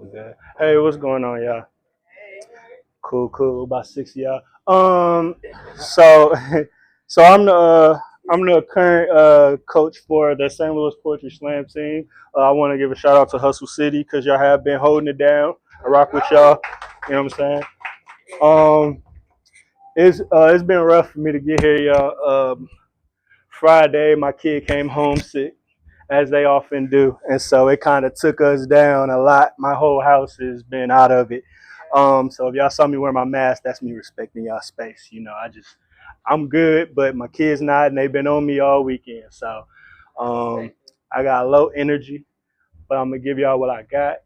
Okay. Hey, what's going on, y'all? Cool, cool. About 60 y'all. So, so I'm the current coach for the St. Louis Poetry Slam team. I want to give a shout out to Hustle City because y'all have been holding it down. I rock with y'all. You know what I'm saying? Um, it's been rough for me to get here, y'all. Friday, my kid came home sick, as they often do, and so it kind of took us down a lot. My whole house has been out of it. So if y'all saw me wear my mask, that's me respecting y'all space. You know, I'm good, but my kids not, and they've been on me all weekend. So I got low energy, but I'm gonna give y'all what I got.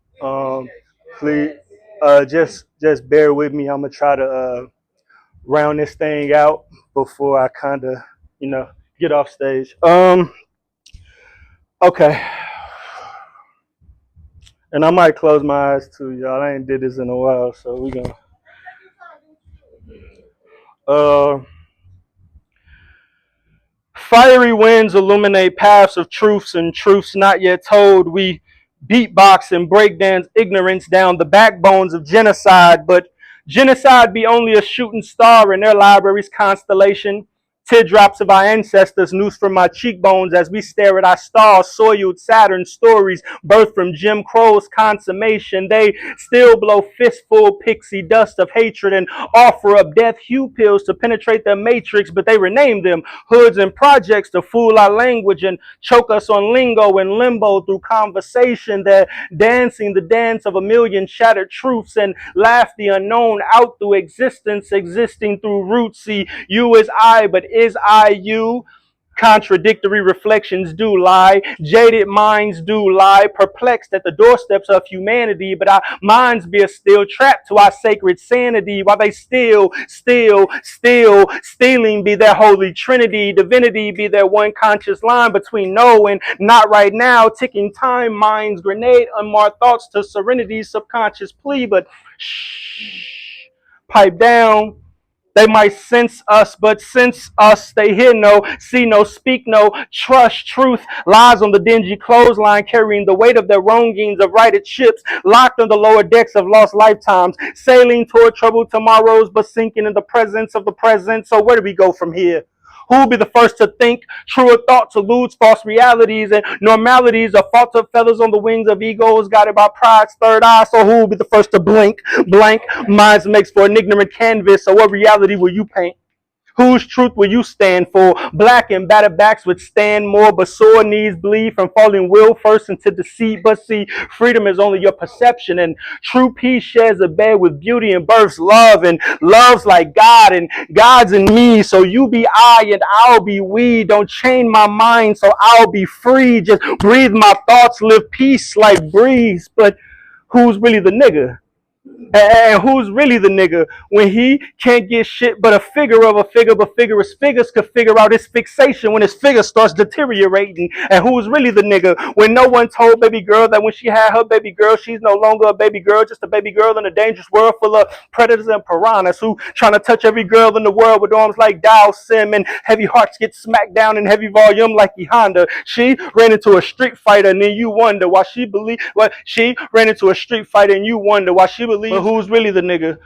Please, just bear with me. I'm gonna try to round this thing out before I kind of, you know, get off stage. Okay. And I might close my eyes too, y'all. I ain't did this in a while, so we gonna. Uh, Fiery winds illuminate paths of truths and truths not yet told. We beatbox and breakdance ignorance down the backbones of genocide, but genocide be only a shooting star in their library's constellation. Teardrops of our ancestors noose from my cheekbones as we stare at our star-soiled Saturn stories birthed from Jim Crow's consummation. They still blow fistful pixie dust of hatred and offer up death hue pills to penetrate their matrix, but they rename them hoods and projects to fool our language and choke us on lingo and limbo through conversation. They're dancing the dance of a million shattered truths and laugh the unknown out through existence, existing through roots. See, you is I, but is I you? Contradictory reflections do lie, jaded minds do lie, perplexed at the doorsteps of humanity, but our minds be still trapped to our sacred sanity, while they still stealing be their holy trinity, divinity be their one conscious line between no and not right now, ticking time, minds grenade, unmarked thoughts to serenity, subconscious plea, but shh, pipe down. They might sense us, but sense us, they hear no, see no, speak no, trust truth, lies on the dingy clothesline, carrying the weight of their wrongings of righted ships, locked on the lower decks of lost lifetimes, sailing toward troubled tomorrows, but sinking in the presence of the present. So where do we go from here? Who will be the first to think truer thoughts, eludes false realities and normalities, or falter feathers on the wings of egos guided by pride's third eye? So who will be the first to blink? Blank minds makes for an ignorant canvas. So what reality will you paint? Whose truth will you stand for? Black and battered backs would stand more, but sore knees bleed from falling will first into deceit. But see, freedom is only your perception, and true peace shares a bed with beauty and births love, and love's like God, and God's in me. So you be I, and I'll be we. Don't chain my mind, so I'll be free. Just breathe my thoughts, live peace like breeze. But who's really the nigga? And who's really the nigga when he can't get shit but a figure of a figure, but figurous figures could figure out his fixation when his figure starts deteriorating? And who's really the nigga when no one told baby girl that when she had her baby girl, she's no longer a baby girl, just a baby girl in a dangerous world full of predators and piranhas who trying to touch every girl in the world with arms like Dow Sim, and heavy hearts get smacked down in heavy volume like E Honda. She ran into a street fighter and then you wonder why she believe what she ran into a street fighter and you wonder why she believes. But who's really the nigga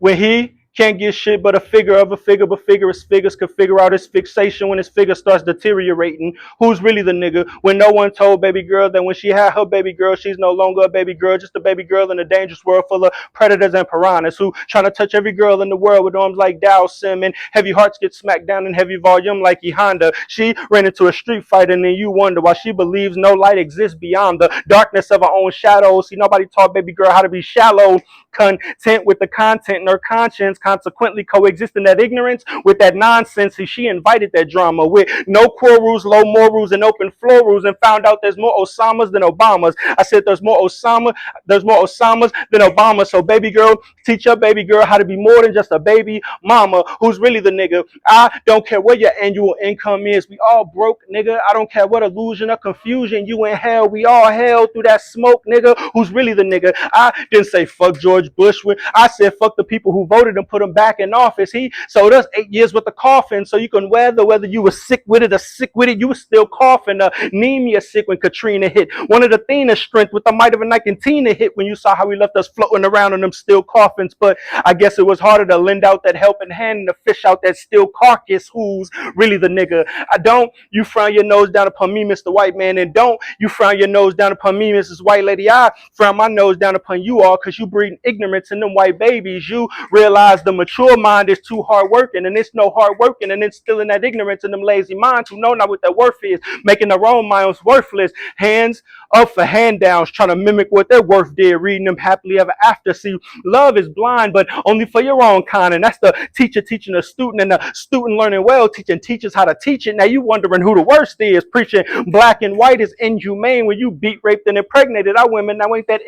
when he can't get shit but a figure of a figure, but figurous figures could figure out his fixation when his figure starts deteriorating? Who's really the nigga when no one told baby girl that when she had her baby girl, she's no longer a baby girl, just a baby girl in a dangerous world full of predators and piranhas who trying to touch every girl in the world with arms like Dow Sim, and heavy hearts get smacked down in heavy volume like E Honda. She ran into a street fight and then you wonder why she believes no light exists beyond the darkness of her own shadows. See, nobody taught baby girl how to be shallow, content with the content in her conscience, consequently coexisting that ignorance with that nonsense. See, she invited that drama with no core rules, low morals, and open floor rules, and found out there's more Osamas than Obamas. I said there's more Osamas than Obama. So baby girl, teach your baby girl how to be more than just a baby mama. Who's really the nigga? I don't care what your annual income is. We all broke, nigga. I don't care what illusion or confusion you in hell. We all hell through that smoke, nigga. Who's really the nigga? I didn't say fuck George Bush. I said fuck the people who voted and put put him back in office. He sold us 8 years with the coffin, so you can weather whether you were sick with it or sick with it, you were still coughing. Anemia sick when Katrina hit. One of the Athena's strength with the might of a Nicotina hit when you saw how he left us floating around in them still coffins. But I guess it was harder to lend out that helping hand and to fish out that still carcass. Who's really the nigga? I don't you frown your nose down upon me, Mr. White Man, and don't you frown your nose down upon me, Mrs. White Lady. I frown my nose down upon you all because you breeding ignorance in them white babies. You realize the mature mind is too hard working, and it's no hard working, and instilling that ignorance in them lazy minds who know not what their worth is, making their own minds worthless. Hands up for hand-downs, trying to mimic what their worth did, reading them happily ever after. See, love is blind, but only for your own kind, and that's the teacher teaching a student, and the student learning well, teaching teachers how to teach it. Now you wondering who the worst is, preaching black and white is inhumane when you beat, raped, and impregnated our women. Now ain't that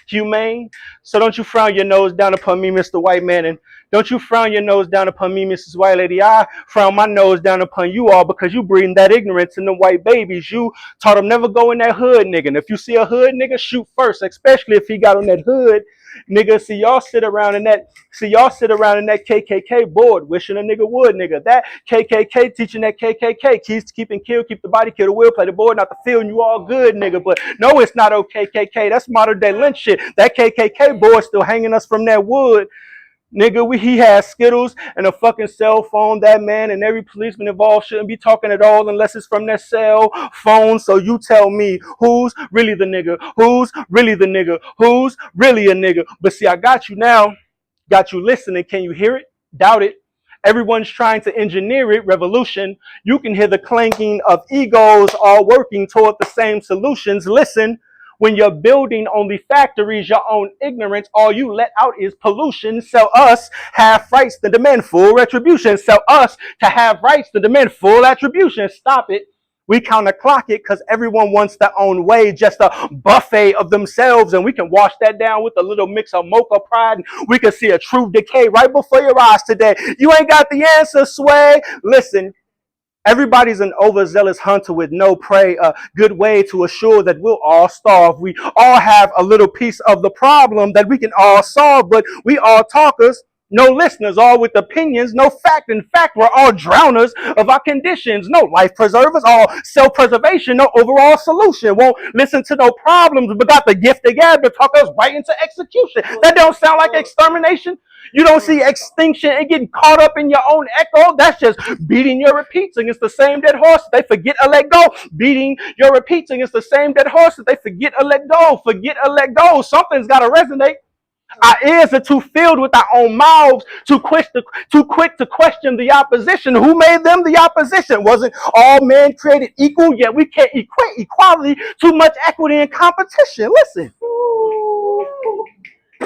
inhumane? So don't you frown your nose down upon me, Mr. White Man, and don't you frown your nose down upon me, Mrs. White Lady. I frown my nose down upon you all because you breeding that ignorance in the white babies. You taught them never go in that hood, nigga. And if you see a hood nigga, shoot first, especially if he got on that hood, nigga. See y'all sit around in that KKK board, wishing a nigga would, nigga. That KKK teaching that KKK keeps keep and kill, keep the body, kill the will, play the board, not the field, and you all good, nigga. But no, it's not KKK. That's modern day lynch shit. That KKK board still hanging us from that wood. Nigga, he has Skittles and a fucking cell phone. That man and every policeman involved shouldn't be talking at all unless it's from their cell phone. So you tell me who's really the nigga? Who's really the nigga? Who's really a nigga? But see, I got you now. Got you listening. Can you hear it? Doubt it. Everyone's trying to engineer it. Revolution. You can hear the clanking of egos all working toward the same solutions. Listen. When you're building only factories, your own ignorance, all you let out is pollution. Sell us have rights to demand full retribution. Sell us to have rights to demand full attribution. Stop it. We counterclock it because everyone wants their own way, just a buffet of themselves. And we can wash that down with a little mix of mocha pride. And we can see a true decay right before your eyes today. You ain't got the answer, Sway. Listen. Everybody's an overzealous hunter with no prey, a good way to assure that we'll all starve. We all have a little piece of the problem that we can all solve, but we all talkers, no listeners, all with opinions, no fact. In fact, we're all drowners of our conditions, no life preservers, all self-preservation, no overall solution. Won't listen to no problems, but got the gift of gab to talk us right into execution. That don't sound like extermination. You don't see extinction and getting caught up in your own echo. That's just beating your repeats against the same dead horse that they forget or let go. Beating your repeats against the same dead horse that they forget or let go. Forget or let go. Something's got to resonate. Our ears are too filled with our own mouths, too quick to question the opposition. Who made them the opposition? Wasn't all men created equal? Yet we can't equate equality, too much equity and competition. Listen.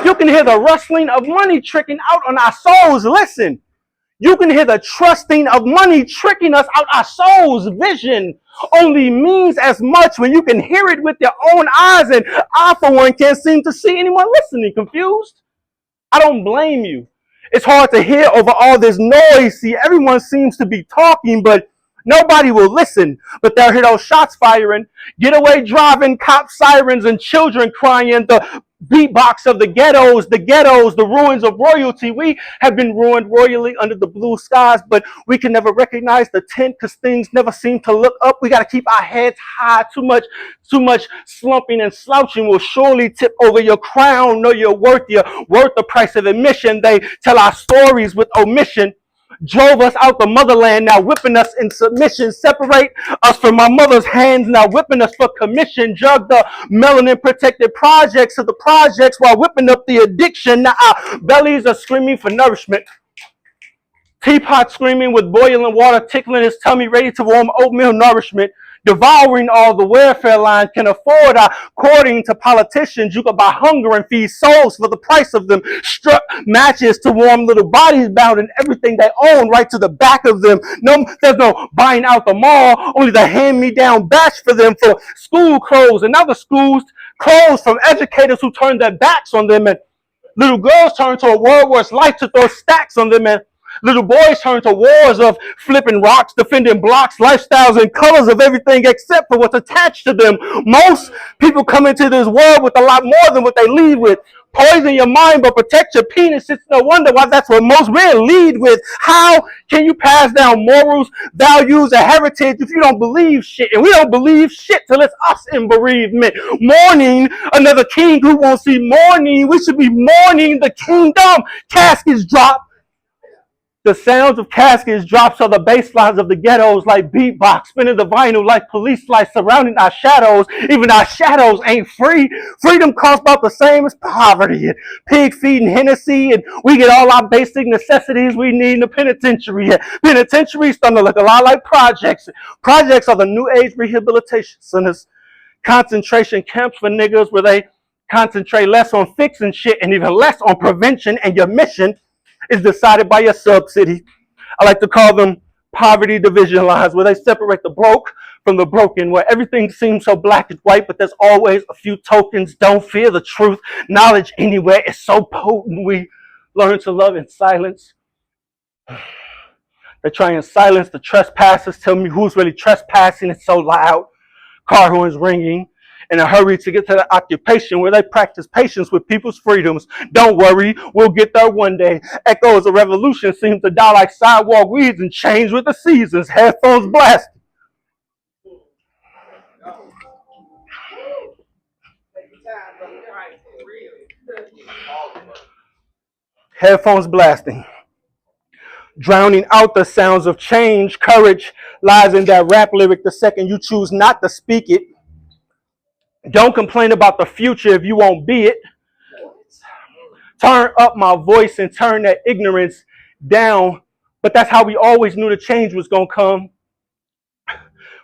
You can hear the rustling of money tricking out on our souls. Listen. You can hear the trusting of money tricking us out our souls. Vision only means as much when you can hear it with your own eyes, and I, for one, can't seem to see anyone listening. Confused? I don't blame you. It's hard to hear over all this noise. See, everyone seems to be talking, but nobody will listen. But they'll hear those shots firing, getaway driving, cop sirens, and children crying. The beatbox of the ghettos, the ruins of royalty. We have been ruined royally under the blue skies, but we can never recognize the tint because things never seem to look up. We got to keep our heads high. Too much slumping and slouching will surely tip over your crown. Know your worth the price of admission. They tell our stories with omission. Drove us out the motherland, now whipping us in submission. Separate us from our mother's hands, now whipping us for commission. Drug the melanin protected projects of the projects while whipping up the addiction. Now our bellies are screaming for nourishment. Teapot screaming with boiling water, tickling his tummy, ready to warm oatmeal nourishment. Devouring all the welfare line can afford. According to politicians, you could buy hunger and feed souls for the price of them. Struck matches to warm little bodies bound in everything they own right to the back of them. No, there's no buying out the mall, only the hand-me-down batch for them for school clothes and other schools clothes from educators who turned their backs on them, and little girls turned to a world where it's life to throw stacks on them, and Little boys turn to wars of flipping rocks, defending blocks, lifestyles, and colors of everything except for what's attached to them. Most people come into this world with a lot more than what they leave with. Poison your mind, but protect your penis. It's no wonder why that's what most men lead with. How can you pass down morals, values, and heritage if you don't believe shit? And we don't believe shit till it's us in bereavement. Mourning another king who won't see mourning. We should be mourning the kingdom. Caskets drop. The sounds of caskets drops are the bass lines of the ghettos like beatbox, spinning the vinyl like police lights surrounding our shadows. Even our shadows ain't free. Freedom costs about the same as poverty. And pig feeding Hennessy, and we get all our basic necessities we need in the penitentiary. Penitentiaries starting to look a lot like projects. Projects are the new age rehabilitation centers. Concentration camps for niggas where they concentrate less on fixing shit and even less on prevention, and your mission is decided by your subsidy. I like to call them poverty division lines, where they separate the broke from the broken, where everything seems so black and white, but there's always a few tokens. Don't fear the truth. Knowledge anywhere is so potent. We learn to love in silence. They try and silence the trespassers. Tell me who's really trespassing. It's so loud. Car horns ringing. In a hurry to get to the occupation where they practice patience with people's freedoms. Don't worry, we'll get there one day. Echoes of revolution seem to die like sidewalk weeds and change with the seasons. Headphones blast. Headphones blasting. Drowning out the sounds of change. Courage lies in that rap lyric the second you choose not to speak it. Don't complain about the future if you won't be it. Turn up my voice and turn that ignorance down. But that's how we always knew the change was going to come.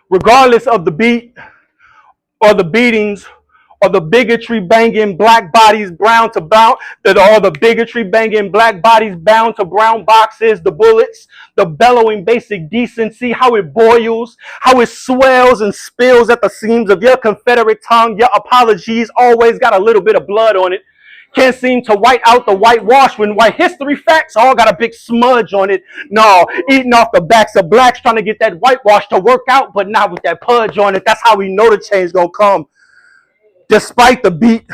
Regardless of the beat or the beatings or the bigotry banging black bodies brown to brown, that all the bigotry banging black bodies bound to brown boxes, the bullets, the bellowing basic decency, how it boils, how it swells and spills at the seams of your Confederate tongue. Your apologies always got a little bit of blood on it. Can't seem to white out the whitewash when white history facts all got a big smudge on it. No, eating off the backs of blacks trying to get that whitewash to work out, but not with that pudge on it. That's how we know the change gonna come. Despite the beat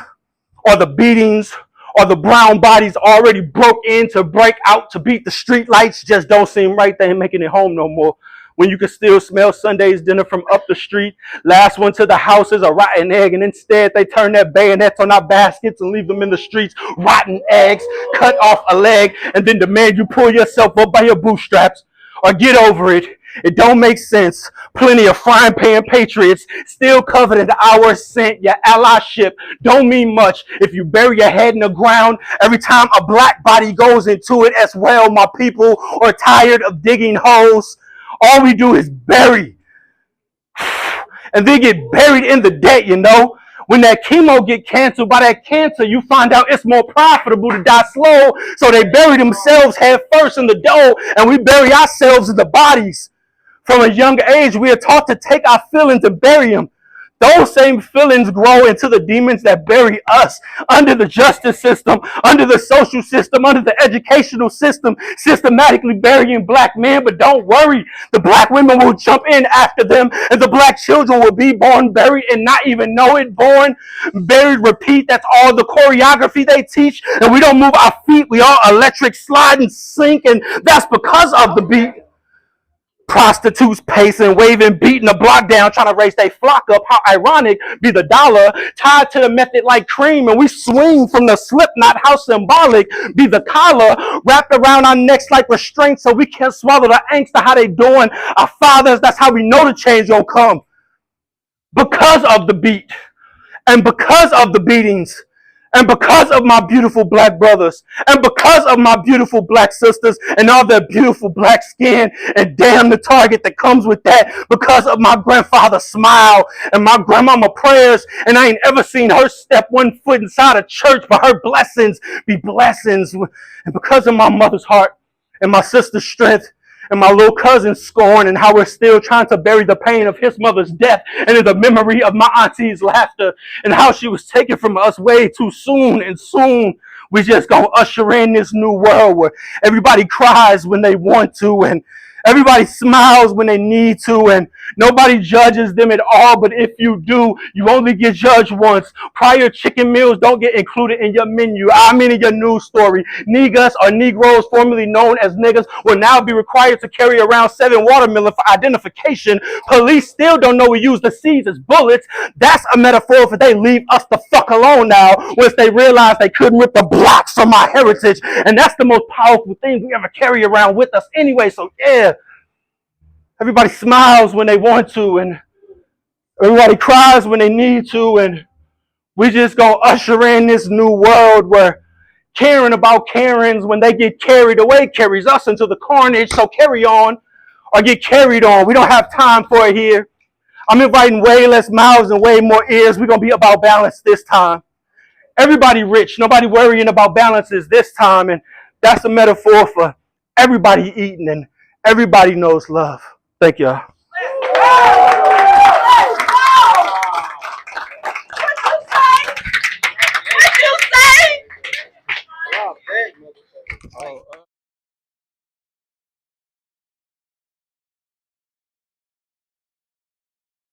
or the beatings or the brown bodies already broke in to break out to beat the street lights, just don't seem right. They ain't making it home no more. When you can still smell Sunday's dinner from up the street. Last one to the house is a rotten egg, and instead they turn their bayonets on our baskets and leave them in the streets. Rotten eggs, cut off a leg, and then demand you pull yourself up by your bootstraps. Or get over it. It don't make sense. Plenty of frying pan patriots still covered in our scent. Your allyship don't mean much if you bury your head in the ground every time a black body goes into it as well. My people are tired of digging holes. All we do is bury. And they get buried in the debt, you know. When that chemo get canceled by that cancer, you find out it's more profitable to die slow. So they bury themselves head first in the dough, and we bury ourselves in the bodies. From a young age, we are taught to take our feelings and bury them. Those same feelings grow into the demons that bury us under the justice system, under the social system, under the educational system, systematically burying black men. But don't worry, the black women will jump in after them, and the black children will be born buried and not even know it. Born, buried, repeat. That's all the choreography they teach. And we don't move our feet. We all electric slide and sink, and that's because of the beat. Prostitutes pacing, waving, beating the block down, trying to raise their flock up. How ironic be the dollar tied to the method like cream, and we swing from the slip knot. How symbolic be the collar wrapped around our necks like restraints, so we can't swallow the angst of how they doing. Our fathers, that's how we know the change gonna come. Because of the beat, and because of the beatings, and because of my beautiful black brothers, and because of my beautiful black sisters, and all their beautiful black skin, and damn the target that comes with that, because of my grandfather's smile, and my grandmama prayers, and I ain't ever seen her step one foot inside a church, but her blessings be blessings, and because of my mother's heart, and my sister's strength, and my little cousin's scorn, and how we're still trying to bury the pain of his mother's death, and in the memory of my auntie's laughter, and how she was taken from us way too soon, and soon We just gonna usher in this new world where everybody cries when they want to, and everybody smiles when they need to, and nobody judges them at all. But if you do, you only get judged once. Prior chicken meals don't get included in your menu. I mean in your news story. Niggas or Negroes, formerly known as niggas, will now be required to carry around 7 watermelon for identification. Police still don't know we use the seeds as bullets. That's a metaphor for they leave us the fuck alone now once they realize they couldn't rip the blocks from my heritage. And that's the most powerful thing we ever carry around with us anyway. So yeah, everybody smiles when they want to, and everybody cries when they need to, and we just gonna usher in this new world where caring about Karens when they get carried away carries us into the carnage. So carry on or get carried on. We don't have time for it here. I'm inviting way less mouths and way more ears. We're gonna be about balance this time. Everybody rich, nobody worrying about balances this time, and that's a metaphor for everybody eating and everybody knows love. Thank y'all.